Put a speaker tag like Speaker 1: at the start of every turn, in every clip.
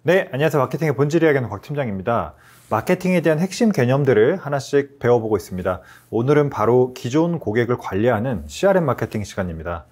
Speaker 1: 네, 안녕하세요. 마케팅의 본질 이야기하는 곽 팀장입니다. 마케팅에 대한 핵심 개념들을 하나씩 배워보고 있습니다. 오늘은 바로 기존 고객을 관리하는 CRM 마케팅 시간입니다.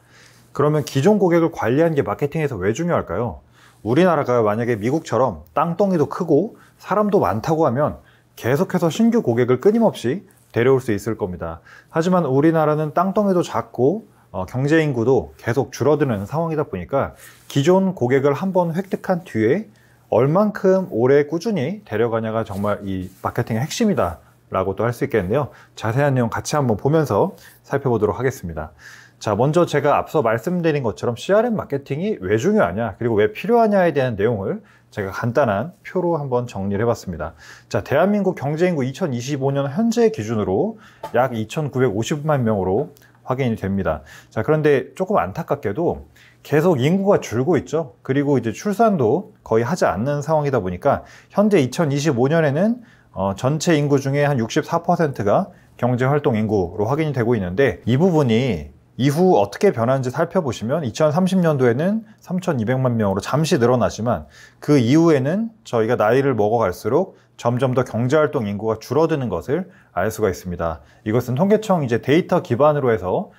Speaker 1: 그러면 기존 고객을 관리하는 게 마케팅에서 왜 중요할까요? 우리나라가 만약에 미국처럼 땅덩이도 크고 사람도 많다고 하면 계속해서 신규 고객을 끊임없이 데려올 수 있을 겁니다. 하지만 우리나라는 땅덩이도 작고 경제 인구도 계속 줄어드는 상황이다 보니까 기존 고객을 한번 획득한 뒤에 얼만큼 오래 꾸준히 데려가냐가 정말 이 마케팅의 핵심이다 라고 또 할 수 있겠는데요. 자세한 내용 같이 한번 보면서 살펴보도록 하겠습니다. 자, 먼저 제가 앞서 말씀드린 것처럼 CRM 마케팅이 왜 중요하냐, 그리고 왜 필요하냐에 대한 내용을 제가 간단한 표로 한번 정리를 해봤습니다. 자, 대한민국 경제인구 2025년 현재 기준으로 약 2,950만 명으로 확인이 됩니다. 자, 그런데 조금 안타깝게도 계속 인구가 줄고 있죠. 그리고 이제 출산도 거의 하지 않는 상황이다 보니까 현재 2025년에는 전체 인구 중에 한 64%가 경제활동 인구로 확인이 되고 있는데, 이 부분이 이후 어떻게 변하는지 살펴보시면 2030년도에는 3,200만 명으로 잠시 늘어나지만 그 이후에는 저희가 나이를 먹어갈수록 점점 더 경제활동 인구가 줄어드는 것을 알 수가 있습니다. 이것은 통계청 이제 데이터 기반으로 해서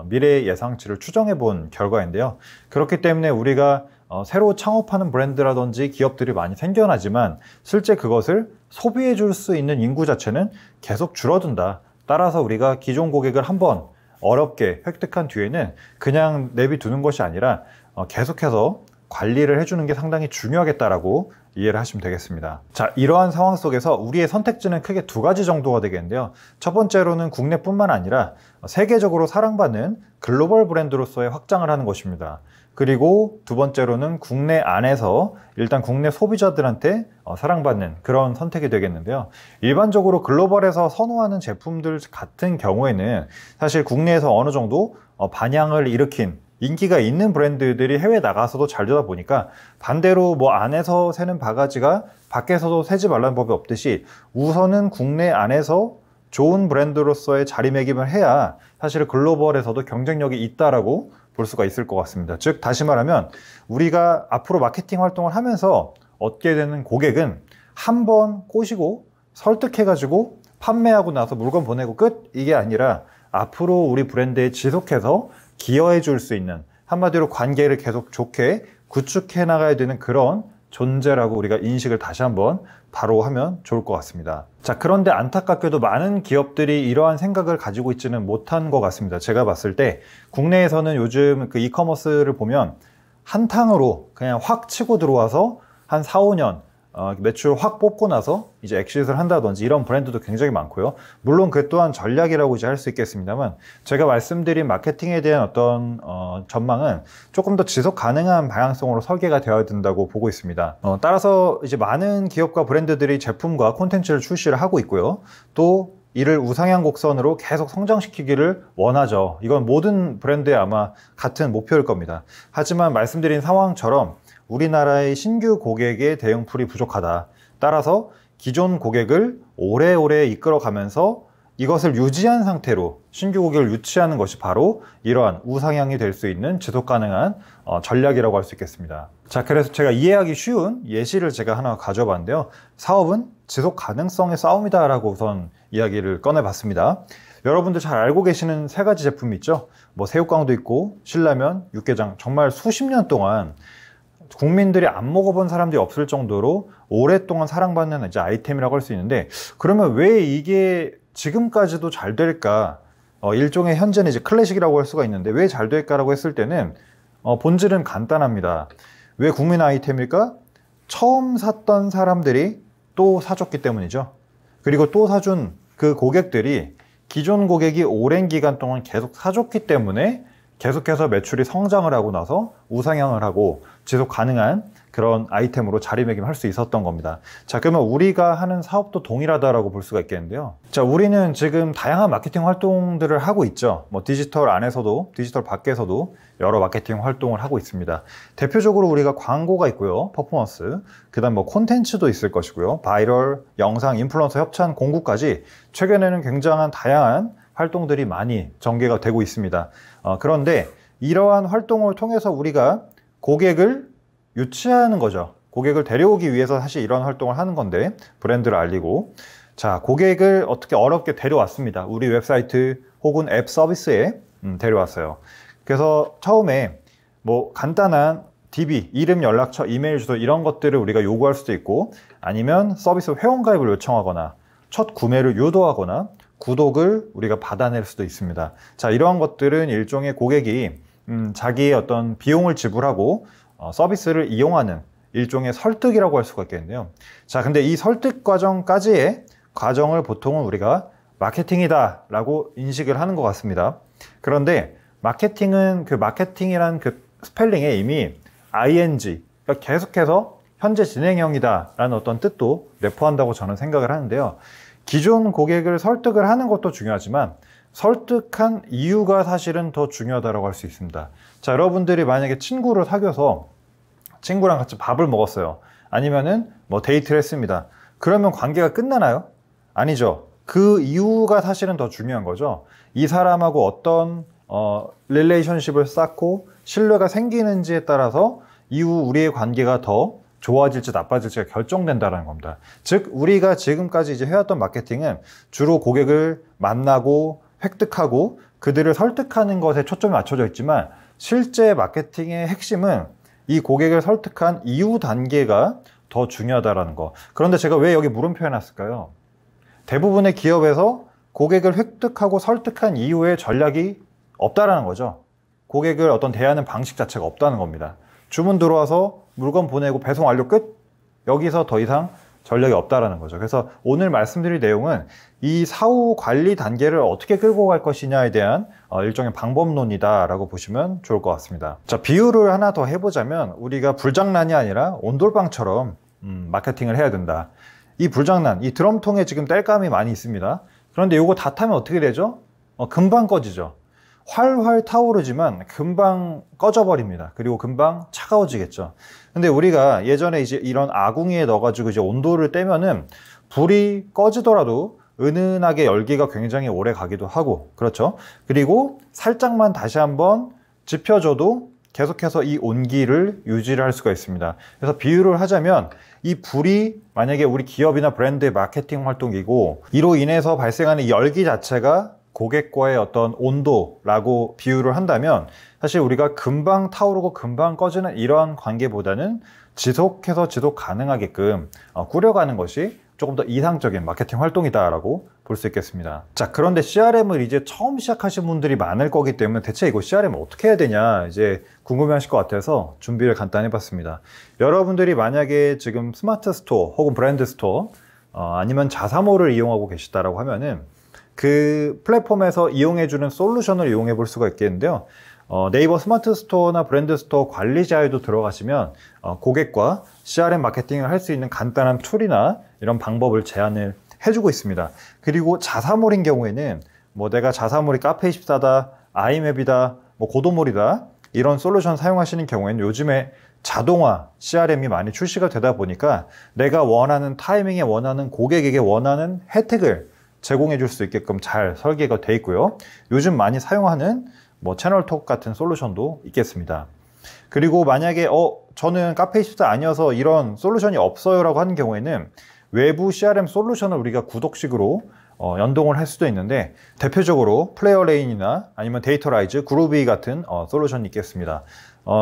Speaker 1: 미래 예상치를 추정해 본 결과인데요. 그렇기 때문에 우리가 새로 창업하는 브랜드라든지 기업들이 많이 생겨나지만 실제 그것을 소비해 줄 수 있는 인구 자체는 계속 줄어든다. 따라서 우리가 기존 고객을 한번 어렵게 획득한 뒤에는 그냥 내비두는 것이 아니라 계속해서 관리를 해주는 게 상당히 중요하겠다라고 이해를 하시면 되겠습니다. 자, 이러한 상황 속에서 우리의 선택지는 크게 두 가지 정도가 되겠는데요. 첫 번째로는 국내뿐만 아니라 세계적으로 사랑받는 글로벌 브랜드로서의 확장을 하는 것입니다. 그리고 두 번째로는 국내 안에서 일단 국내 소비자들한테 사랑받는 그런 선택이 되겠는데요. 일반적으로 글로벌에서 선호하는 제품들 같은 경우에는 사실 국내에서 어느 정도 반향을 일으킨 인기가 있는 브랜드들이 해외 나가서도 잘 되다 보니까, 반대로 뭐 안에서 새는 바가지가 밖에서도 새지 말라는 법이 없듯이 우선은 국내 안에서 좋은 브랜드로서의 자리매김을 해야 사실 글로벌에서도 경쟁력이 있다라고 볼 수가 있을 것 같습니다. 즉, 다시 말하면 우리가 앞으로 마케팅 활동을 하면서 얻게 되는 고객은 한 번 꼬시고 설득해가지고 판매하고 나서 물건 보내고 끝, 이게 아니라 앞으로 우리 브랜드에 지속해서 기여해 줄 수 있는, 한마디로 관계를 계속 좋게 구축해 나가야 되는 그런 존재라고 우리가 인식을 다시 한번 바로 하면 좋을 것 같습니다. 자, 그런데 안타깝게도 많은 기업들이 이러한 생각을 가지고 있지는 못한 것 같습니다. 제가 봤을 때 국내에서는 요즘 그 이커머스를 보면 한탕으로 그냥 확 치고 들어와서 한 4, 5년 매출 확 뽑고 나서 이제 엑시트를 한다든지 이런 브랜드도 굉장히 많고요. 물론 그 또한 전략이라고 이제 할 수 있겠습니다만, 제가 말씀드린 마케팅에 대한 어떤 전망은 조금 더 지속 가능한 방향성으로 설계가 되어야 된다고 보고 있습니다. 따라서 이제 많은 기업과 브랜드들이 제품과 콘텐츠를 출시를 하고 있고요. 또 이를 우상향 곡선으로 계속 성장시키기를 원하죠. 이건 모든 브랜드에 아마 같은 목표일 겁니다. 하지만 말씀드린 상황처럼 우리나라의 신규 고객의 대응풀이 부족하다. 따라서 기존 고객을 오래오래 이끌어가면서 이것을 유지한 상태로 신규 고객을 유치하는 것이 바로 이러한 우상향이 될 수 있는 지속 가능한 전략이라고 할 수 있겠습니다. 자, 그래서 제가 이해하기 쉬운 예시를 제가 하나 가져봤는데요. 사업은 지속 가능성의 싸움이다 라고 우선 이야기를 꺼내봤습니다. 여러분들 잘 알고 계시는 세 가지 제품이 있죠. 뭐 새우깡도 있고 신라면, 육개장, 정말 수십 년 동안 국민들이 안 먹어본 사람들이 없을 정도로 오랫동안 사랑받는 이제 아이템이라고 할 수 있는데, 그러면 왜 이게 지금까지도 잘 될까? 일종의 현재는 이제 클래식이라고 할 수가 있는데 왜 잘 될까라고 했을 때는 본질은 간단합니다. 왜 국민 아이템일까? 처음 샀던 사람들이 또 사줬기 때문이죠. 그리고 또 사준 그 고객들이 기존 고객이 오랜 기간 동안 계속 사줬기 때문에 계속해서 매출이 성장을 하고 나서 우상향을 하고 지속 가능한 그런 아이템으로 자리매김할 수 있었던 겁니다. 자, 그러면 우리가 하는 사업도 동일하다라고 볼 수가 있겠는데요. 자, 우리는 지금 다양한 마케팅 활동들을 하고 있죠. 뭐 디지털 안에서도 디지털 밖에서도 여러 마케팅 활동을 하고 있습니다. 대표적으로 우리가 광고가 있고요, 퍼포먼스, 그다음 뭐 콘텐츠도 있을 것이고요, 바이럴, 영상, 인플루언서 협찬, 공구까지 최근에는 굉장한 다양한 활동들이 많이 전개가 되고 있습니다. 그런데 이러한 활동을 통해서 우리가 고객을 유치하는 거죠. 고객을 데려오기 위해서 사실 이런 활동을 하는 건데, 브랜드를 알리고. 자, 고객을 어떻게 어렵게 데려왔습니다. 우리 웹사이트 혹은 앱 서비스에 데려왔어요. 그래서 처음에 뭐 간단한 DB, 이름, 연락처, 이메일 주소 이런 것들을 우리가 요구할 수도 있고, 아니면 서비스 회원가입을 요청하거나 첫 구매를 유도하거나 구독을 우리가 받아낼 수도 있습니다. 자, 이러한 것들은 일종의 고객이 자기의 어떤 비용을 지불하고 서비스를 이용하는 일종의 설득이라고 할 수가 있겠는데요. 자, 근데 이 설득 과정까지의 과정을 보통은 우리가 마케팅이다 라고 인식을 하는 것 같습니다. 그런데 마케팅은 그 마케팅이라는 그 스펠링에 이미 ing, 그러니까 계속해서 현재 진행형이다 라는 어떤 뜻도 내포한다고 저는 생각을 하는데요. 기존 고객을 설득을 하는 것도 중요하지만 설득한 이유가 사실은 더 중요하다고 할 수 있습니다. 자, 여러분들이 만약에 친구를 사귀어서 친구랑 같이 밥을 먹었어요. 아니면은 뭐 데이트를 했습니다. 그러면 관계가 끝나나요? 아니죠. 그 이유가 사실은 더 중요한 거죠. 이 사람하고 어떤 릴레이션십을 쌓고 신뢰가 생기는지에 따라서 이후 우리의 관계가 더 좋아질지 나빠질지가 결정된다는 겁니다. 즉, 우리가 지금까지 이제 해왔던 마케팅은 주로 고객을 만나고 획득하고 그들을 설득하는 것에 초점이 맞춰져 있지만, 실제 마케팅의 핵심은 이 고객을 설득한 이후 단계가 더 중요하다는 거. 그런데 제가 왜 여기 물음표 해놨을까요? 대부분의 기업에서 고객을 획득하고 설득한 이후에 전략이 없다라는 거죠. 고객을 어떤 대하는 방식 자체가 없다는 겁니다. 주문 들어와서 물건 보내고 배송 완료 끝? 여기서 더 이상 전략이 없다라는 거죠. 그래서 오늘 말씀드릴 내용은 이 사후 관리 단계를 어떻게 끌고 갈 것이냐에 대한 일종의 방법론이다 라고 보시면 좋을 것 같습니다. 자, 비유를 하나 더 해보자면 우리가 불장난이 아니라 온돌방처럼 마케팅을 해야 된다. 이 불장난, 이 드럼통에 지금 땔감이 많이 있습니다. 그런데 이거 다 타면 어떻게 되죠? 금방 꺼지죠. 활활 타오르지만 금방 꺼져버립니다. 그리고 금방 차가워지겠죠. 근데 우리가 예전에 이제 이런 아궁이에 넣어가지고 이제 온도를 떼면은 불이 꺼지더라도 은은하게 열기가 굉장히 오래 가기도 하고, 그렇죠? 그리고 살짝만 다시 한번 지펴줘도 계속해서 이 온기를 유지를 할 수가 있습니다. 그래서 비유를 하자면 이 불이 만약에 우리 기업이나 브랜드의 마케팅 활동이고, 이로 인해서 발생하는 열기 자체가 고객과의 어떤 온도라고 비유를 한다면, 사실 우리가 금방 타오르고 금방 꺼지는 이러한 관계보다는 지속해서 지속 가능하게끔 꾸려가는 것이 조금 더 이상적인 마케팅 활동이다라고 볼 수 있겠습니다. 자, 그런데 CRM을 이제 처음 시작하신 분들이 많을 거기 때문에 대체 이거 CRM 어떻게 해야 되냐 이제 궁금해하실 것 같아서 준비를 간단히 해봤습니다. 여러분들이 만약에 지금 스마트 스토어 혹은 브랜드 스토어 아니면 자사몰을 이용하고 계시다라고 하면은 그 플랫폼에서 이용해주는 솔루션을 이용해 볼 수가 있겠는데요. 네이버 스마트 스토어나 브랜드 스토어 관리자에도 들어가시면 고객과 CRM 마케팅을 할 수 있는 간단한 툴이나 이런 방법을 제안을 해주고 있습니다. 그리고 자사몰인 경우에는 뭐 내가 자사몰이 카페24다, 아이맵이다, 뭐 고도몰이다 이런 솔루션 사용하시는 경우에는 요즘에 자동화 CRM이 많이 출시가 되다 보니까 내가 원하는 타이밍에 원하는 고객에게 원하는 혜택을 제공해 줄 수 있게끔 잘 설계가 되어 있고요. 요즘 많이 사용하는 뭐 채널톡 같은 솔루션도 있겠습니다. 그리고 만약에 저는 카페24 아니어서 이런 솔루션이 없어요 라고 하는 경우에는 외부 CRM 솔루션을 우리가 구독식으로 연동을 할 수도 있는데, 대표적으로 플레이어레인이나 아니면 데이터라이즈, 그루비 같은 솔루션이 있겠습니다.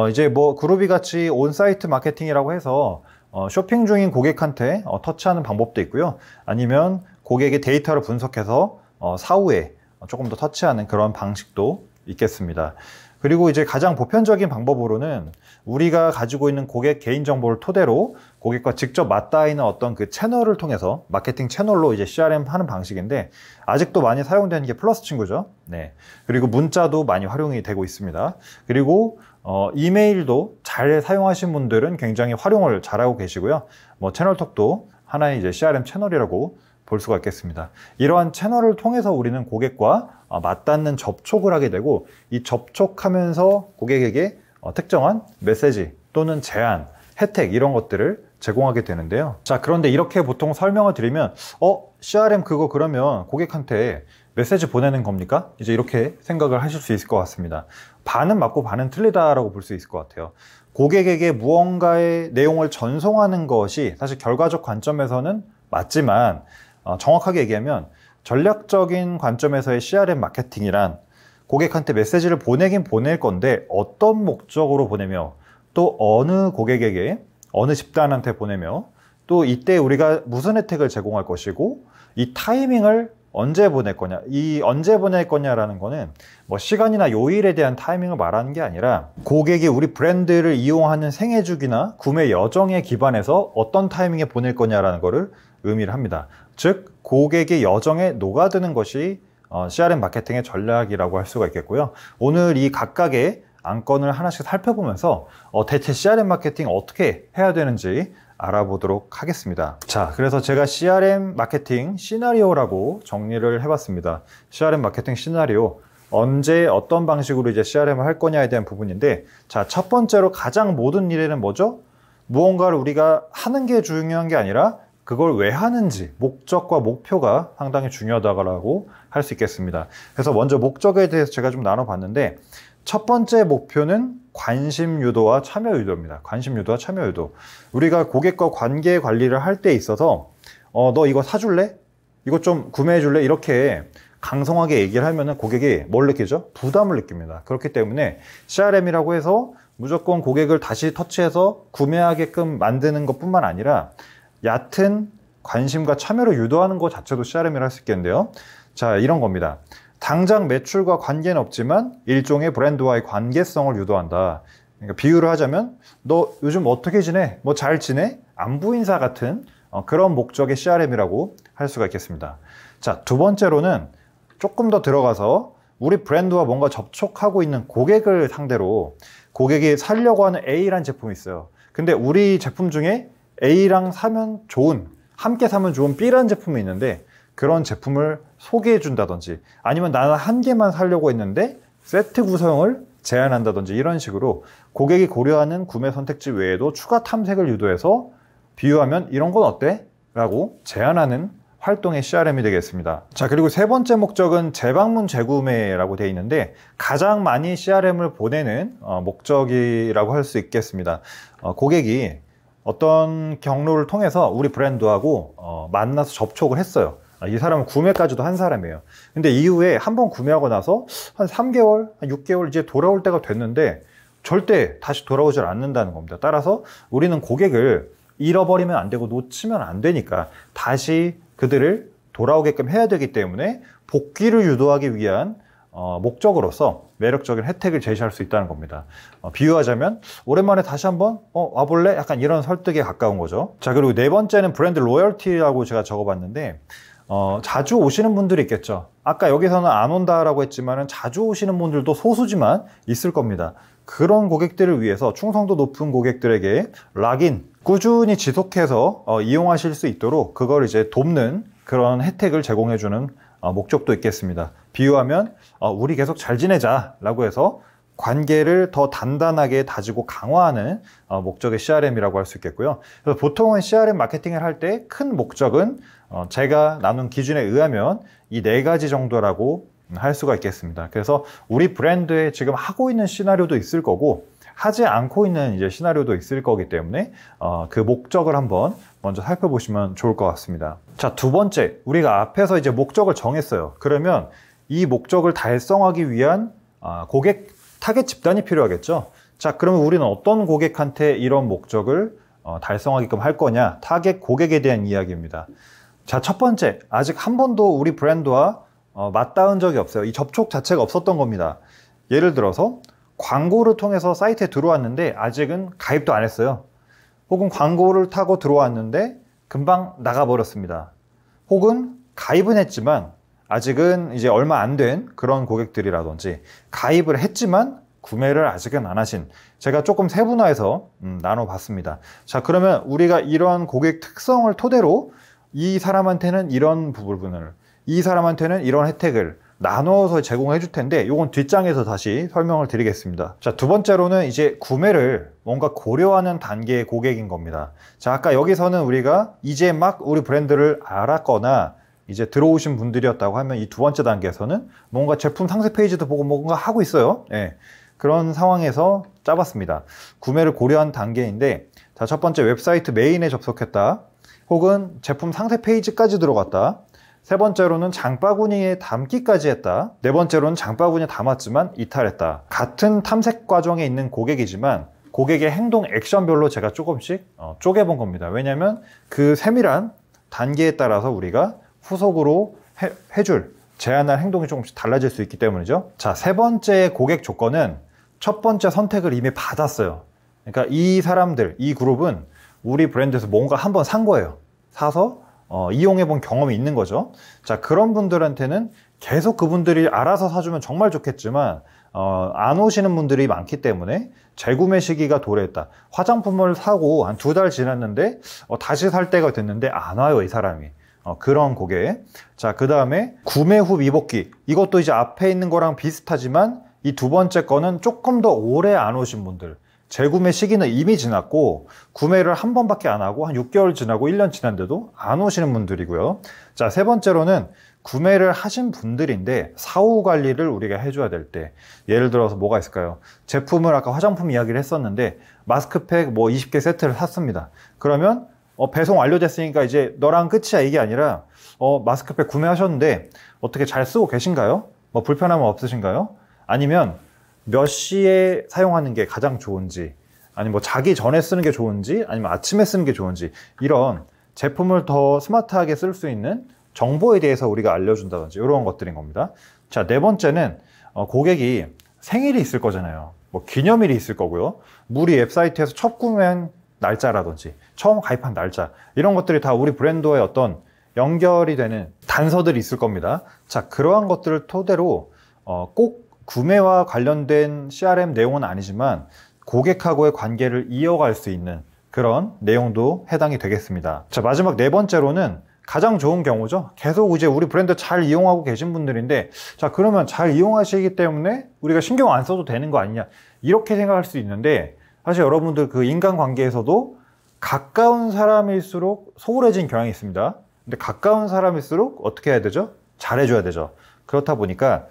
Speaker 1: 이제 뭐 그루비 같이 온사이트 마케팅이라고 해서 쇼핑 중인 고객한테 터치하는 방법도 있고요. 아니면 고객의 데이터를 분석해서 사후에 조금 더 터치하는 그런 방식도 있겠습니다. 그리고 이제 가장 보편적인 방법으로는 우리가 가지고 있는 고객 개인정보를 토대로 고객과 직접 맞닿아 있는 어떤 그 채널을 통해서 마케팅 채널로 이제 CRM 하는 방식인데, 아직도 많이 사용되는 게 플러스 친구죠. 네. 그리고 문자도 많이 활용이 되고 있습니다. 그리고 이메일도 잘 사용하신 분들은 굉장히 활용을 잘하고 계시고요. 뭐 채널톡도 하나의 이제 CRM 채널이라고 볼 수가 있겠습니다. 이러한 채널을 통해서 우리는 고객과 맞닿는 접촉을 하게 되고, 이 접촉하면서 고객에게 특정한 메시지 또는 제안, 혜택 이런 것들을 제공하게 되는데요. 자, 그런데 이렇게 보통 설명을 드리면 CRM 그거 그러면 고객한테 메시지 보내는 겁니까? 이제 이렇게 생각을 하실 수 있을 것 같습니다. 반은 맞고 반은 틀리다라고 볼 수 있을 것 같아요. 고객에게 무언가의 내용을 전송하는 것이 사실 결과적 관점에서는 맞지만 정확하게 얘기하면 전략적인 관점에서의 CRM 마케팅이란 고객한테 메시지를 보내긴 보낼 건데 어떤 목적으로 보내며 또 어느 고객에게 어느 집단한테 보내며 또 이때 우리가 무슨 혜택을 제공할 것이고 이 타이밍을 언제 보낼 거냐, 이 언제 보낼 거냐라는 거는 뭐 시간이나 요일에 대한 타이밍을 말하는 게 아니라 고객이 우리 브랜드를 이용하는 생애주기나 구매 여정에 기반해서 어떤 타이밍에 보낼 거냐라는 거를 의미를 합니다. 즉 고객의 여정에 녹아드는 것이 CRM 마케팅의 전략이라고 할 수가 있겠고요. 오늘 이 각각의 안건을 하나씩 살펴보면서 대체 CRM 마케팅 어떻게 해야 되는지 알아보도록 하겠습니다. 자, 그래서 제가 CRM 마케팅 시나리오라고 정리를 해봤습니다. CRM 마케팅 시나리오, 언제 어떤 방식으로 이제 CRM을 할 거냐에 대한 부분인데, 자, 첫 번째로 가장 모든 일에는 뭐죠? 무언가를 우리가 하는 게 중요한 게 아니라 그걸 왜 하는지, 목적과 목표가 상당히 중요하다고 할 수 있겠습니다. 그래서 먼저 목적에 대해서 제가 좀 나눠봤는데, 첫 번째 목표는 관심 유도와 참여 유도입니다. 관심 유도와 참여 유도. 우리가 고객과 관계 관리를 할 때 있어서 너 이거 사줄래? 이거 좀 구매해 줄래? 이렇게 강성하게 얘기를 하면은 고객이 뭘 느끼죠? 부담을 느낍니다. 그렇기 때문에 CRM이라고 해서 무조건 고객을 다시 터치해서 구매하게끔 만드는 것뿐만 아니라 얕은 관심과 참여를 유도하는 것 자체도 CRM이라 할 수 있겠는데요. 자, 이런 겁니다. 당장 매출과 관계는 없지만 일종의 브랜드와의 관계성을 유도한다. 그러니까 비유를 하자면 너 요즘 어떻게 지내? 뭐 잘 지내? 안부 인사 같은 그런 목적의 CRM이라고 할 수가 있겠습니다. 자, 두 번째로는 조금 더 들어가서 우리 브랜드와 뭔가 접촉하고 있는 고객을 상대로 고객이 사려고 하는 A라는 제품이 있어요. 근데 우리 제품 중에 A랑 사면 좋은, 함께 사면 좋은 B라는 제품이 있는데 그런 제품을 소개해 준다든지 아니면 나는 한 개만 사려고 했는데 세트 구성을 제안한다든지 이런 식으로 고객이 고려하는 구매 선택지 외에도 추가 탐색을 유도해서 비유하면 이런 건 어때? 라고 제안하는 활동의 CRM이 되겠습니다. 자, 그리고 세 번째 목적은 재방문 재구매라고 되어 있는데 가장 많이 CRM을 보내는 목적이라고 할 수 있겠습니다. 고객이 어떤 경로를 통해서 우리 브랜드하고 만나서 접촉을 했어요. 이 사람은 구매까지도 한 사람이에요. 근데 이후에 한번 구매하고 나서 한 3개월, 한 6개월 이제 돌아올 때가 됐는데 절대 다시 돌아오질 않는다는 겁니다. 따라서 우리는 고객을 잃어버리면 안 되고 놓치면 안 되니까 다시 그들을 돌아오게끔 해야 되기 때문에 복귀를 유도하기 위한 목적으로서 매력적인 혜택을 제시할 수 있다는 겁니다. 비유하자면 오랜만에 다시 한번 와볼래? 약간 이런 설득에 가까운 거죠. 자, 그리고 네 번째는 브랜드 로열티라고 제가 적어봤는데 자주 오시는 분들이 있겠죠. 아까 여기서는 안 온다라고 했지만 자주 오시는 분들도 소수지만 있을 겁니다. 그런 고객들을 위해서 충성도 높은 고객들에게 락인 꾸준히 지속해서 이용하실 수 있도록 그걸 이제 돕는 그런 혜택을 제공해주는 목적도 있겠습니다. 비유하면 우리 계속 잘 지내자 라고 해서 관계를 더 단단하게 다지고 강화하는 목적의 CRM이라고 할 수 있겠고요. 그래서 보통은 CRM 마케팅을 할 때 큰 목적은 제가 나눈 기준에 의하면 이 네 가지 정도라고 할 수가 있겠습니다. 그래서 우리 브랜드에 지금 하고 있는 시나리오도 있을 거고 하지 않고 있는 이제 시나리오도 있을 거기 때문에 그 목적을 한번 먼저 살펴보시면 좋을 것 같습니다. 자, 두 번째, 우리가 앞에서 이제 목적을 정했어요. 그러면 이 목적을 달성하기 위한 고객 타겟 집단이 필요하겠죠. 자, 그러면 우리는 어떤 고객한테 이런 목적을 달성하게끔 할 거냐? 타겟 고객에 대한 이야기입니다. 자, 첫 번째, 아직 한 번도 우리 브랜드와 맞닿은 적이 없어요. 이 접촉 자체가 없었던 겁니다. 예를 들어서 광고를 통해서 사이트에 들어왔는데 아직은 가입도 안 했어요. 혹은 광고를 타고 들어왔는데 금방 나가버렸습니다. 혹은 가입은 했지만 아직은 이제 얼마 안 된 그런 고객들이라든지 가입을 했지만 구매를 아직은 안 하신, 제가 조금 세분화해서 나눠봤습니다. 자, 그러면 우리가 이런 고객 특성을 토대로 이 사람한테는 이런 부분을, 이 사람한테는 이런 혜택을 나눠서 제공해 줄 텐데 이건 뒷장에서 다시 설명을 드리겠습니다. 자, 두 번째로는 이제 구매를 뭔가 고려하는 단계의 고객인 겁니다. 자, 아까 여기서는 우리가 이제 막 우리 브랜드를 알았거나 이제 들어오신 분들이었다고 하면 이 두 번째 단계에서는 뭔가 제품 상세 페이지도 보고 뭔가 하고 있어요. 예. 그런 상황에서 짜봤습니다. 구매를 고려한 단계인데, 자, 첫 번째 웹사이트 메인에 접속했다. 혹은 제품 상세 페이지까지 들어갔다. 세 번째로는 장바구니에 담기까지 했다. 네 번째로는 장바구니에 담았지만 이탈했다. 같은 탐색 과정에 있는 고객이지만 고객의 행동 액션별로 제가 조금씩 쪼개본 겁니다. 왜냐하면 그 세밀한 단계에 따라서 우리가 후속으로 해줄 제안할 행동이 조금씩 달라질 수 있기 때문이죠. 자, 세 번째 고객 조건은 첫 번째 선택을 이미 받았어요. 그러니까 이 사람들, 이 그룹은 우리 브랜드에서 뭔가 한번 산 거예요. 사서 이용해 본 경험이 있는 거죠. 자, 그런 분들한테는 계속 그분들이 알아서 사주면 정말 좋겠지만 안 오시는 분들이 많기 때문에 재구매 시기가 도래했다. 화장품을 사고 한 2달 지났는데 다시 살 때가 됐는데 안 와요, 이 사람이. 그런 고객. 자, 그 다음에 구매 후 미복귀. 이것도 이제 앞에 있는 거랑 비슷하지만 이 두 번째 거는 조금 더 오래 안 오신 분들. 재구매 시기는 이미 지났고 구매를 한 번밖에 안 하고 한 6개월 지나고 1년 지났는데도 안 오시는 분들이고요. 자, 세 번째로는 구매를 하신 분들인데 사후 관리를 우리가 해줘야 될 때, 예를 들어서 뭐가 있을까요? 제품을 아까 화장품 이야기를 했었는데 마스크팩 뭐 20개 세트를 샀습니다. 그러면 배송 완료됐으니까 이제 너랑 끝이야, 이게 아니라 마스크팩 구매하셨는데 어떻게 잘 쓰고 계신가요? 뭐 불편함은 없으신가요? 아니면 몇 시에 사용하는 게 가장 좋은지, 아니면 뭐 자기 전에 쓰는 게 좋은지, 아니면 아침에 쓰는 게 좋은지, 이런 제품을 더 스마트하게 쓸 수 있는 정보에 대해서 우리가 알려준다든지 이런 것들인 겁니다. 자, 네 번째는 고객이 생일이 있을 거잖아요. 뭐 기념일이 있을 거고요. 우리 웹사이트에서 첫 구매한 날짜라든지 처음 가입한 날짜, 이런 것들이 다 우리 브랜드와의 어떤 연결이 되는 단서들이 있을 겁니다. 자, 그러한 것들을 토대로 꼭 구매와 관련된 CRM 내용은 아니지만 고객하고의 관계를 이어갈 수 있는 그런 내용도 해당이 되겠습니다. 자, 마지막 네 번째로는 가장 좋은 경우죠. 계속 이제 우리 브랜드 잘 이용하고 계신 분들인데, 자, 그러면 잘 이용하시기 때문에 우리가 신경 안 써도 되는 거 아니냐, 이렇게 생각할 수 있는데, 사실 여러분들 그 인간관계에서도 가까운 사람일수록 소홀해진 경향이 있습니다. 근데 가까운 사람일수록 어떻게 해야 되죠? 잘해줘야 되죠. 그렇다 보니까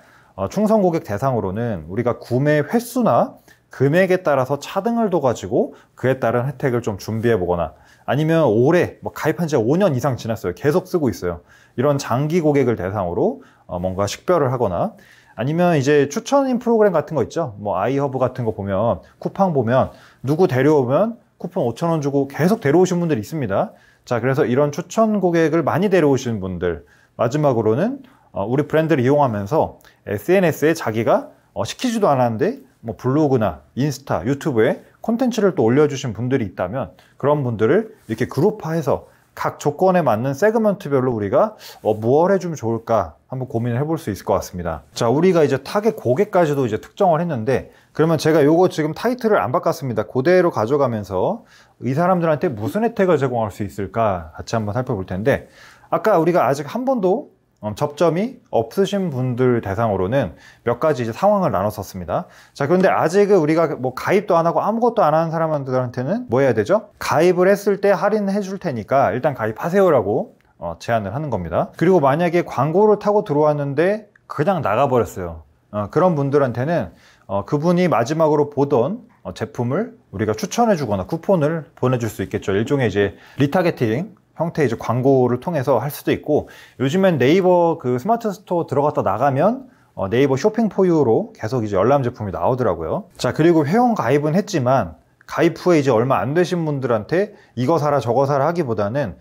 Speaker 1: 충성 고객 대상으로는 우리가 구매 횟수나 금액에 따라서 차등을 둬가지고 그에 따른 혜택을 좀 준비해 보거나, 아니면 올해 가입한 지 5년 이상 지났어요. 계속 쓰고 있어요. 이런 장기 고객을 대상으로 뭔가 식별을 하거나, 아니면 이제 추천인 프로그램 같은 거 있죠. 뭐 아이허브 같은 거 보면 쿠팡 보면 누구 데려오면 쿠폰 5,000원 주고 계속 데려오신 분들이 있습니다. 자, 그래서 이런 추천 고객을 많이 데려오시는 분들, 마지막으로는 우리 브랜드를 이용하면서 SNS에 자기가 시키지도 않았는데 뭐 블로그나 인스타, 유튜브에 콘텐츠를 또 올려주신 분들이 있다면 그런 분들을 이렇게 그룹화해서 각 조건에 맞는 세그먼트별로 우리가 무엇을 해주면 좋을까 한번 고민을 해볼 수 있을 것 같습니다. 자, 우리가 이제 타겟 고객까지도 이제 특정을 했는데, 그러면 제가 요거 지금 타이틀을 안 바꿨습니다. 그대로 가져가면서 이 사람들한테 무슨 혜택을 제공할 수 있을까 같이 한번 살펴볼 텐데, 아까 우리가 아직 한 번도 접점이 없으신 분들 대상으로는 몇 가지 이제 상황을 나눴었습니다. 자, 그런데 아직은 우리가 뭐 가입도 안 하고 아무것도 안 하는 사람들한테는 뭐 해야 되죠? 가입을 했을 때 할인해 줄 테니까 일단 가입하세요라고 제안을 하는 겁니다. 그리고 만약에 광고를 타고 들어왔는데 그냥 나가버렸어요. 그런 분들한테는 그분이 마지막으로 보던 제품을 우리가 추천해 주거나 쿠폰을 보내줄 수 있겠죠. 일종의 이제 리타게팅 형태의 이제 광고를 통해서 할 수도 있고, 요즘엔 네이버 그 스마트 스토어 들어갔다 나가면 네이버 쇼핑 포유로 계속 이제 열람 제품이 나오더라고요. 자, 그리고 회원 가입은 했지만 가입 후에 이제 얼마 안 되신 분들한테 이거 사라 저거 사라 하기보다는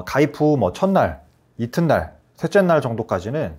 Speaker 1: 가입 후 뭐 첫날, 이튿날, 셋째 날 정도까지는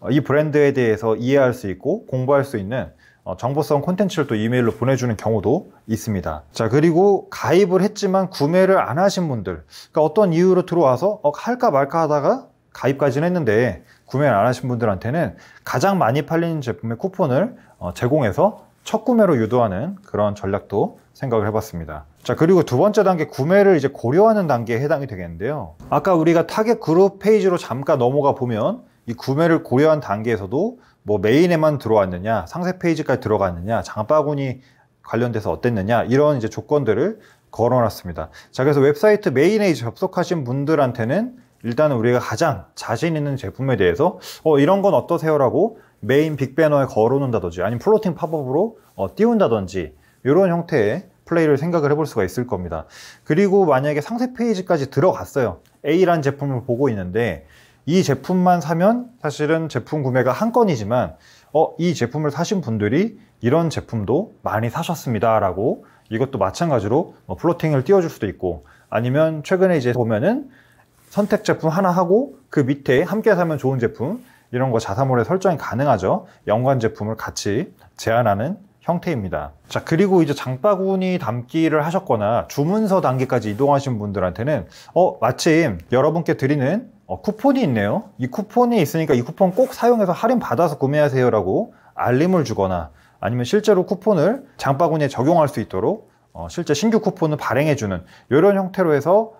Speaker 1: 이 브랜드에 대해서 이해할 수 있고 공부할 수 있는 정보성 콘텐츠를 또 이메일로 보내주는 경우도 있습니다. 자, 그리고 가입을 했지만 구매를 안 하신 분들, 그러니까 어떤 이유로 들어와서 할까 말까 하다가 가입까지는 했는데 구매를 안 하신 분들한테는 가장 많이 팔리는 제품의 쿠폰을 제공해서 첫 구매로 유도하는 그런 전략도 생각을 해봤습니다. 자, 그리고 두 번째 단계, 구매를 이제 고려하는 단계에 해당이 되겠는데요. 아까 우리가 타겟 그룹 페이지로 잠깐 넘어가 보면 이 구매를 고려한 단계에서도 뭐 메인에만 들어왔느냐, 상세 페이지까지 들어갔느냐, 장바구니 관련돼서 어땠느냐, 이런 이제 조건들을 걸어놨습니다. 자, 그래서 웹사이트 메인에 이제 접속하신 분들한테는 일단은 우리가 가장 자신 있는 제품에 대해서 이런 건 어떠세요? 라고 메인 빅배너에 걸어놓는다든지 아니면 플로팅 팝업으로 띄운다든지 이런 형태의 플레이를 생각을 해볼 수가 있을 겁니다. 그리고 만약에 상세 페이지까지 들어갔어요. A라는 제품을 보고 있는데 이 제품만 사면 사실은 제품 구매가 한 건이지만 이 제품을 사신 분들이 이런 제품도 많이 사셨습니다 라고 이것도 마찬가지로 플로팅을 띄워줄 수도 있고, 아니면 최근에 이제 보면은 선택 제품 하나 하고 그 밑에 함께 사면 좋은 제품 이런 거 자사몰에 설정이 가능하죠. 연관 제품을 같이 제안하는 형태입니다. 자, 그리고 이제 장바구니 담기를 하셨거나 주문서 단계까지 이동하신 분들한테는 마침 여러분께 드리는 쿠폰이 있네요. 이 쿠폰이 있으니까 이 쿠폰 꼭 사용해서 할인 받아서 구매하세요 라고 알림을 주거나, 아니면 실제로 쿠폰을 장바구니에 적용할 수 있도록 실제 신규 쿠폰을 발행해주는 이런 형태로 해서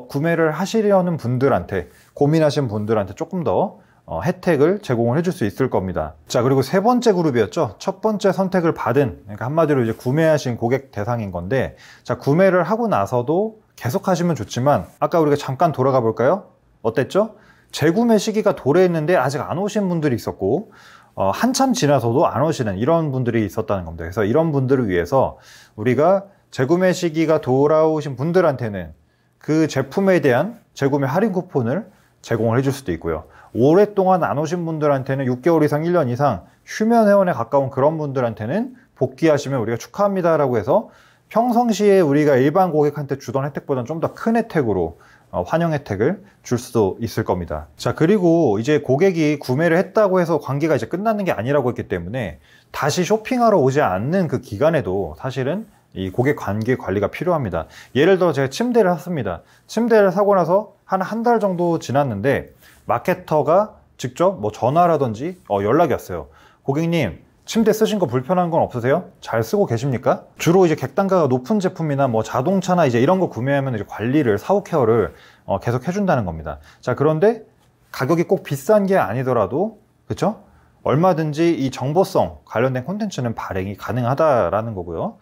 Speaker 1: 구매를 하시려는 분들한테, 고민하신 분들한테 조금 더 혜택을 제공을 해줄 수 있을 겁니다. 자, 그리고 세 번째 그룹이었죠. 첫 번째 선택을 받은, 그러니까 한마디로 이제 구매하신 고객 대상인 건데, 자, 구매를 하고 나서도 계속 하시면 좋지만 아까 우리가 잠깐 돌아가 볼까요? 어땠죠? 재구매 시기가 도래했는데 아직 안 오신 분들이 있었고, 한참 지나서도 안 오시는 이런 분들이 있었다는 겁니다. 그래서 이런 분들을 위해서 우리가 재구매 시기가 돌아오신 분들한테는 그 제품에 대한 재구매 할인 쿠폰을 제공을 해줄 수도 있고요. 오랫동안 안 오신 분들한테는 6개월 이상, 1년 이상 휴면 회원에 가까운 그런 분들한테는 복귀하시면 우리가 축하합니다 라고 해서 평상시에 우리가 일반 고객한테 주던 혜택보다는 좀 더 큰 혜택으로 환영 혜택을 줄 수도 있을 겁니다. 자, 그리고 이제 고객이 구매를 했다고 해서 관계가 이제 끝나는 게 아니라고 했기 때문에 다시 쇼핑하러 오지 않는 그 기간에도 사실은 이 고객 관계 관리가 필요합니다. 예를 들어 제가 침대를 샀습니다. 침대를 사고 나서 한 달 정도 지났는데 마케터가 직접 뭐 전화라든지 연락이 왔어요. 고객님, 침대 쓰신 거 불편한 건 없으세요? 잘 쓰고 계십니까? 주로 이제 객단가가 높은 제품이나 뭐 자동차나 이제 이런 거 구매하면 이제 관리를, 사후 케어를 계속 해준다는 겁니다. 자, 그런데 가격이 꼭 비싼 게 아니더라도, 그쵸? 얼마든지 이 정보성 관련된 콘텐츠는 발행이 가능하다라는 거고요.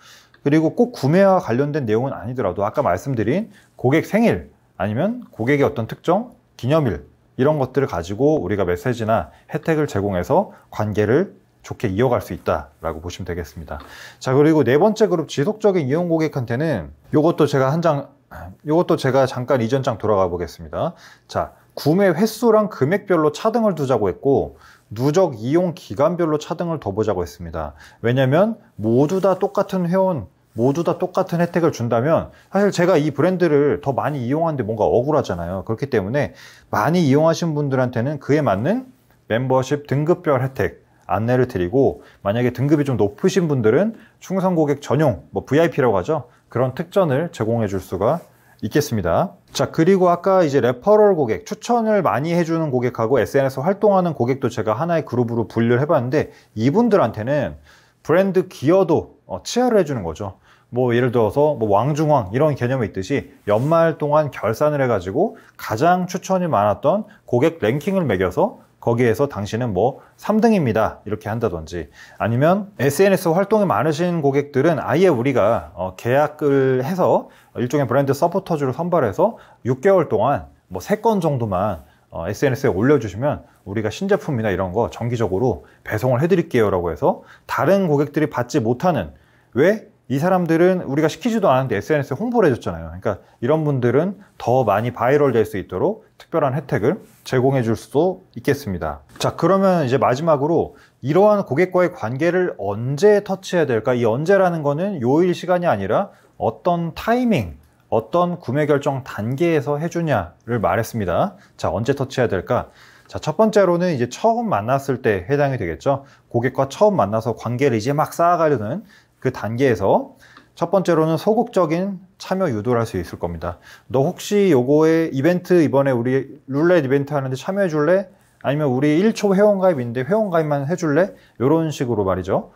Speaker 1: 그리고 꼭 구매와 관련된 내용은 아니더라도 아까 말씀드린 고객 생일 아니면 고객의 어떤 특정 기념일 이런 것들을 가지고 우리가 메시지나 혜택을 제공해서 관계를 좋게 이어갈 수 있다라고 보시면 되겠습니다. 자, 그리고 네 번째 그룹 지속적인 이용 고객한테는 요것도 제가 잠깐 이전 장 돌아가 보겠습니다. 자, 구매 횟수랑 금액별로 차등을 두자고 했고 누적 이용 기간별로 차등을 더 보자고 했습니다. 왜냐면 모두 다 똑같은 회원, 모두 다 똑같은 혜택을 준다면 사실 제가 이 브랜드를 더 많이 이용하는데 뭔가 억울하잖아요. 그렇기 때문에 많이 이용하신 분들한테는 그에 맞는 멤버십 등급별 혜택 안내를 드리고, 만약에 등급이 좀 높으신 분들은 충성 고객 전용, 뭐 VIP라고 하죠. 그런 특전을 제공해 줄 수가 있겠습니다. 자, 그리고 아까 이제 레퍼럴 고객, 추천을 많이 해주는 고객하고 SNS 활동하는 고객도 제가 하나의 그룹으로 분류를 해봤는데, 이분들한테는 브랜드 기여도 치하를 해주는 거죠. 뭐 예를 들어서 뭐 왕중왕 이런 개념이 있듯이 연말 동안 결산을 해가지고 가장 추천이 많았던 고객 랭킹을 매겨서 거기에서 당신은 뭐 3등입니다 이렇게 한다든지, 아니면 SNS 활동이 많으신 고객들은 아예 우리가 계약을 해서 일종의 브랜드 서포터즈를 선발해서 6개월 동안 뭐 3건 정도만 SNS에 올려주시면 우리가 신제품이나 이런 거 정기적으로 배송을 해드릴게요 라고 해서 다른 고객들이 받지 못하는, 왜? 이 사람들은 우리가 시키지도 않았는데 SNS에 홍보를 해줬잖아요. 그러니까 이런 분들은 더 많이 바이럴 될 수 있도록 특별한 혜택을 제공해 줄 수도 있겠습니다. 자, 그러면 이제 마지막으로 이러한 고객과의 관계를 언제 터치해야 될까? 이 언제라는 거는 요일 시간이 아니라 어떤 타이밍, 어떤 구매 결정 단계에서 해주냐를 말했습니다. 자, 언제 터치해야 될까? 자, 첫 번째로는 이제 처음 만났을 때 해당이 되겠죠. 고객과 처음 만나서 관계를 이제 막 쌓아가려는 그 단계에서 첫 번째로는 소극적인 참여 유도를 할 수 있을 겁니다. 너 혹시 요거에 이벤트, 이번에 우리 룰렛 이벤트 하는데 참여해 줄래? 아니면 우리 1초 회원가입인데 회원가입만 해줄래? 이런 식으로 말이죠.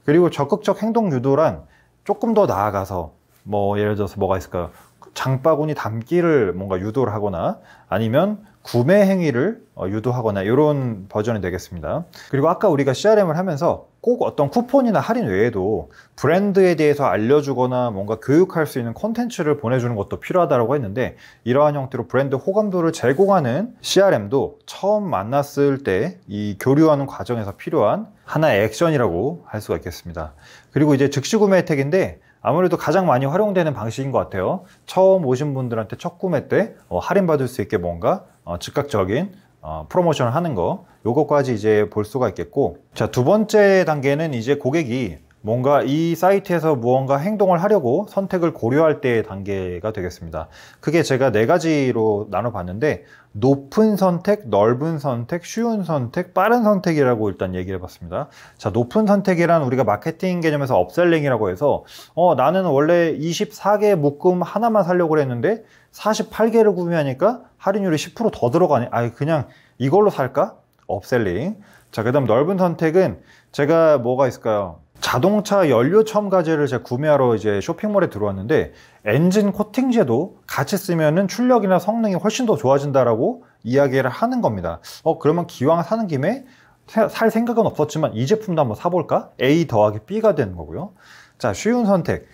Speaker 1: 그리고 적극적 행동 유도란 조금 더 나아가서 뭐 예를 들어서 뭐가 있을까요? 장바구니 담기를 뭔가 유도를 하거나 아니면 구매 행위를 유도하거나 이런 버전이 되겠습니다. 그리고 아까 우리가 CRM을 하면서 꼭 어떤 쿠폰이나 할인 외에도 브랜드에 대해서 알려주거나 뭔가 교육할 수 있는 콘텐츠를 보내주는 것도 필요하다고 했는데, 이러한 형태로 브랜드 호감도를 제공하는 CRM도 처음 만났을 때 이 교류하는 과정에서 필요한 하나의 액션이라고 할 수가 있겠습니다. 그리고 이제 즉시 구매 혜택인데 아무래도 가장 많이 활용되는 방식인 것 같아요. 처음 오신 분들한테 첫 구매 때 할인받을 수 있게 뭔가 즉각적인 프로모션을 하는 거, 요것까지 이제 볼 수가 있겠고, 자, 두 번째 단계는 이제 고객이 뭔가 이 사이트에서 무언가 행동을 하려고 선택을 고려할 때의 단계가 되겠습니다. 그게 제가 네 가지로 나눠봤는데, 높은 선택, 넓은 선택, 쉬운 선택, 빠른 선택이라고 일단 얘기를 해봤습니다. 자, 높은 선택이란 우리가 마케팅 개념에서 업셀링이라고 해서 나는 원래 24개 묶음 하나만 사려고 그랬는데 48개를 구매하니까 할인율이 10% 더 들어가네. 그냥 이걸로 살까? 업셀링. 자, 그 다음 넓은 선택은 제가 뭐가 있을까요? 자동차 연료 첨가제를 제가 구매하러 이제 쇼핑몰에 들어왔는데 엔진 코팅제도 같이 쓰면은 출력이나 성능이 훨씬 더 좋아진다라고 이야기를 하는 겁니다. 그러면 기왕 사는 김에 살 생각은 없었지만 이 제품도 한번 사볼까? A 더하기 B가 되는 거고요. 자, 쉬운 선택.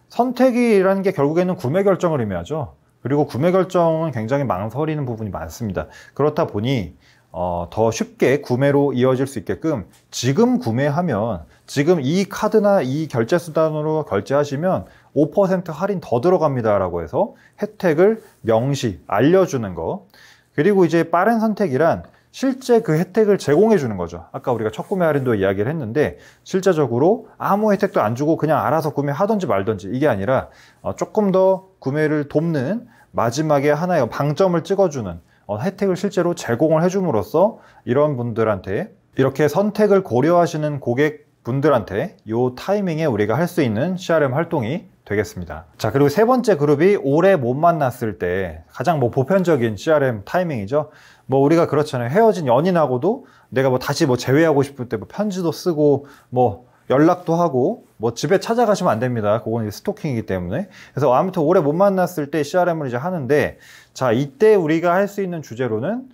Speaker 1: 선택이라는 게 결국에는 구매 결정을 의미하죠. 그리고 구매 결정은 굉장히 망설이는 부분이 많습니다. 그렇다 보니 더 쉽게 구매로 이어질 수 있게끔 지금 구매하면, 지금 이 카드나 이 결제 수단으로 결제하시면 5% 할인 더 들어갑니다 라고 해서 혜택을 명시 알려주는 거. 그리고 이제 빠른 선택이란 실제 그 혜택을 제공해 주는 거죠. 아까 우리가 첫 구매 할인도 이야기를 했는데 실제적으로 아무 혜택도 안 주고 그냥 알아서 구매하든지 말든지, 이게 아니라 조금 더 구매를 돕는 마지막에 하나의 방점을 찍어주는 혜택을 실제로 제공을 해줌으로써 이런 분들한테, 이렇게 선택을 고려하시는 고객분들한테 이 타이밍에 우리가 할 수 있는 CRM 활동이 되겠습니다. 자, 그리고 세 번째 그룹이 오래 못 만났을 때 가장 보편적인 CRM 타이밍이죠. 우리가 그렇잖아요. 헤어진 연인하고도 내가 다시 재회하고 싶을 때 편지도 쓰고 연락도 하고 집에 찾아가시면 안 됩니다. 그건 스토킹이기 때문에. 그래서 아무튼 오래 못 만났을 때 CRM을 이제 하는데, 자, 이때 우리가 할 수 있는 주제로는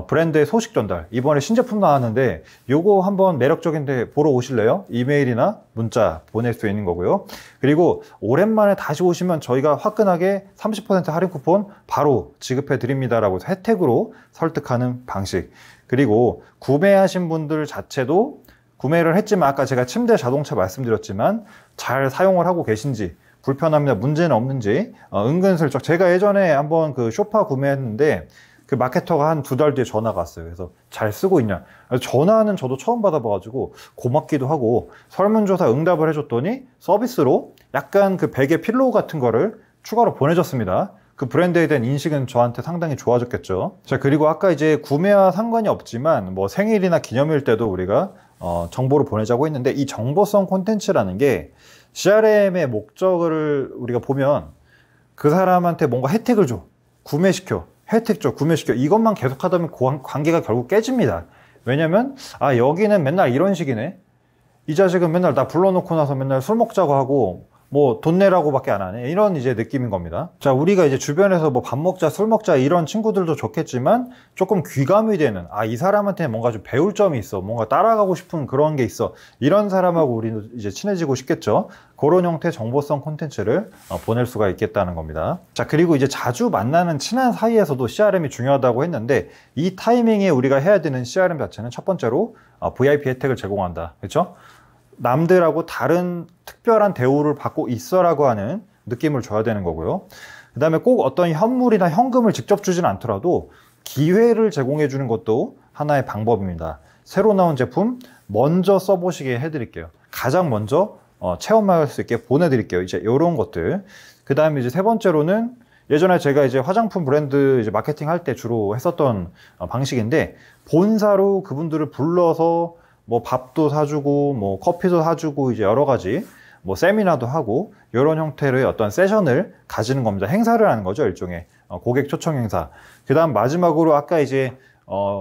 Speaker 1: 브랜드의 소식 전달. 이번에 신제품 나왔는데 요거 한번 매력적인데 보러 오실래요? 이메일이나 문자 보낼 수 있는 거고요. 그리고 오랜만에 다시 오시면 저희가 화끈하게 30% 할인 쿠폰 바로 지급해 드립니다 라고 해서 혜택으로 설득하는 방식. 그리고 구매하신 분들 자체도 구매를 했지만 아까 제가 침대 자동차 말씀드렸지만 잘 사용을 하고 계신지, 불편함이나 문제는 없는지 은근슬쩍, 제가 예전에 한번 그 쇼파 구매했는데 그 마케터가 한 2달 뒤에 전화가 왔어요. 그래서 잘 쓰고 있냐. 전화는 저도 처음 받아봐가지고 고맙기도 하고 설문조사 응답을 해줬더니 서비스로 약간 그 베개 필로우 같은 거를 추가로 보내줬습니다. 그 브랜드에 대한 인식은 저한테 상당히 좋아졌겠죠. 자, 그리고 아까 이제 구매와 상관이 없지만 생일이나 기념일 때도 우리가 정보를 보내자고 했는데, 이 정보성 콘텐츠라는 게 CRM의 목적을 우리가 보면 그 사람한테 뭔가 혜택을 줘, 구매시켜, 혜택 줘, 구매시켜, 이것만 계속 하다 보면 관계가 결국 깨집니다. 왜냐면 여기는 맨날 이런 식이네, 이 자식은 맨날 나 불러놓고 나서 맨날 술 먹자고 하고 돈 내라고 밖에 안 하네, 이런 이제 느낌인 겁니다. 자, 우리가 이제 주변에서 밥 먹자, 술 먹자 이런 친구들도 좋겠지만 조금 귀감이 되는, 이 사람한테 뭔가 좀 배울 점이 있어, 뭔가 따라가고 싶은 그런 게 있어, 이런 사람하고 우리는 이제 친해지고 싶겠죠. 그런 형태의 정보성 콘텐츠를 보낼 수가 있겠다는 겁니다. 자, 그리고 이제 자주 만나는 친한 사이에서도 CRM이 중요하다고 했는데, 이 타이밍에 우리가 해야 되는 CRM 자체는 첫 번째로 VIP 혜택을 제공한다. 그렇죠? 남들하고 다른 특별한 대우를 받고 있어라고 하는 느낌을 줘야 되는 거고요. 그 다음에 꼭 어떤 현물이나 현금을 직접 주진 않더라도 기회를 제공해 주는 것도 하나의 방법입니다. 새로 나온 제품 먼저 써보시게 해드릴게요. 가장 먼저 체험할 수 있게 보내드릴게요. 이제 이런 것들. 그 다음에 이제 세 번째로는 예전에 제가 이제 화장품 브랜드 이제 마케팅 할 때 주로 했었던 방식인데, 본사로 그분들을 불러서 밥도 사주고 커피도 사주고 이제 여러 가지 세미나도 하고 이런 형태의 어떤 세션을 가지는 겁니다. 행사를 하는 거죠, 일종의 고객 초청 행사. 그 다음 마지막으로 아까 이제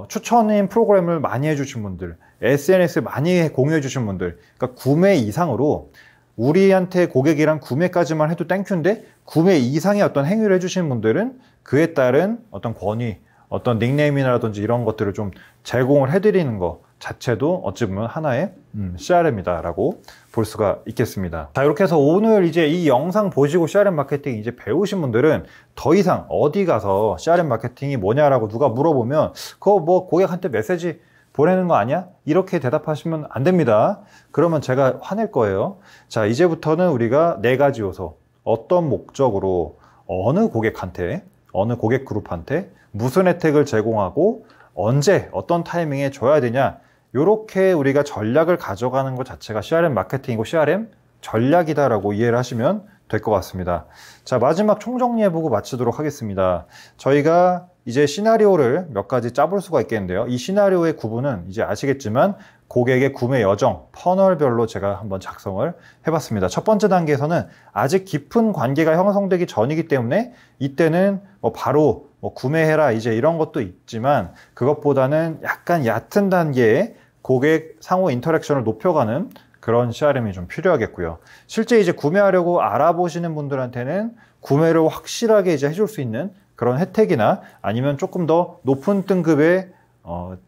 Speaker 1: 추천인 프로그램을 많이 해주신 분들, SNS 많이 공유해 주신 분들, 그러니까 구매 이상으로, 우리한테 고객이랑 구매까지만 해도 땡큐인데 구매 이상의 어떤 행위를 해주신 분들은 그에 따른 어떤 권위, 어떤 닉네임이라든지 이런 것들을 좀 제공을 해드리는 거, 자체도 어찌 보면 하나의 CRM이다라고 볼 수가 있겠습니다. 자, 이렇게 해서 오늘 이제 이 영상 보시고 CRM 마케팅 이제 배우신 분들은 더 이상 어디 가서 CRM 마케팅이 뭐냐라고 누가 물어보면 그거 뭐 고객한테 메시지 보내는 거 아니야? 이렇게 대답하시면 안 됩니다. 그러면 제가 화낼 거예요. 자, 이제부터는 우리가 4가지 요소, 어떤 목적으로 어느 고객한테, 어느 고객 그룹한테 무슨 혜택을 제공하고 언제 어떤 타이밍에 줘야 되냐, 이렇게 우리가 전략을 가져가는 것 자체가 CRM 마케팅이고 CRM 전략이다라고 이해를 하시면 될 것 같습니다. 자, 마지막 총정리해보고 마치도록 하겠습니다. 저희가 이제 시나리오를 몇 가지 짜볼 수가 있겠는데요. 이 시나리오의 구분은 이제 아시겠지만 고객의 구매 여정, 퍼널별로 제가 한번 작성을 해봤습니다. 첫 번째 단계에서는 아직 깊은 관계가 형성되기 전이기 때문에 이때는 바로 구매해라 이제 이런 것도 있지만 그것보다는 약간 얕은 단계의 고객 상호 인터랙션을 높여가는 그런 CRM이 좀 필요하겠고요. 실제 이제 구매하려고 알아보시는 분들한테는 구매를 확실하게 이제 해줄 수 있는 그런 혜택이나 아니면 조금 더 높은 등급의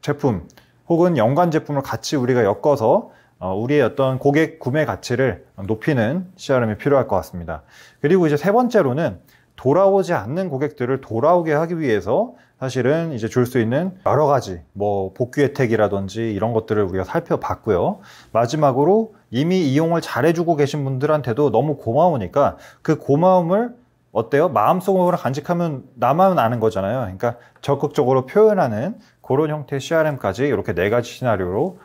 Speaker 1: 제품 혹은 연관 제품을 같이 우리가 엮어서 우리의 어떤 고객 구매 가치를 높이는 CRM이 필요할 것 같습니다. 그리고 이제 세 번째로는 돌아오지 않는 고객들을 돌아오게 하기 위해서 사실은 이제 줄 수 있는 여러 가지 복귀 혜택이라든지 이런 것들을 우리가 살펴봤고요. 마지막으로 이미 이용을 잘해주고 계신 분들한테도 너무 고마우니까 그 고마움을 어때요? 마음속으로 간직하면 나만 아는 거잖아요. 그러니까 적극적으로 표현하는 그런 형태의 CRM까지 이렇게 4가지 시나리오로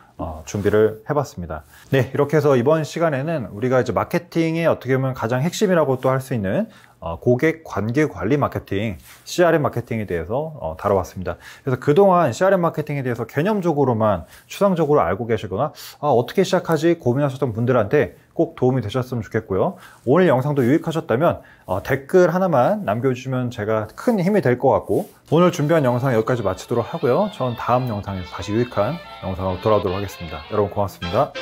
Speaker 1: 준비를 해봤습니다. 네, 이렇게 해서 이번 시간에는 우리가 이제 마케팅의 어떻게 보면 가장 핵심이라고 또 할 수 있는 고객 관계 관리 마케팅, CRM 마케팅에 대해서 다뤄봤습니다. 그래서 그동안 CRM 마케팅에 대해서 개념적으로만 추상적으로 알고 계시거나 어떻게 시작하지 고민하셨던 분들한테 꼭 도움이 되셨으면 좋겠고요. 오늘 영상도 유익하셨다면 댓글 하나만 남겨주시면 제가 큰 힘이 될 것 같고, 오늘 준비한 영상 여기까지 마치도록 하고요. 전 다음 영상에서 다시 유익한 영상으로 돌아오도록 하겠습니다. 여러분 고맙습니다.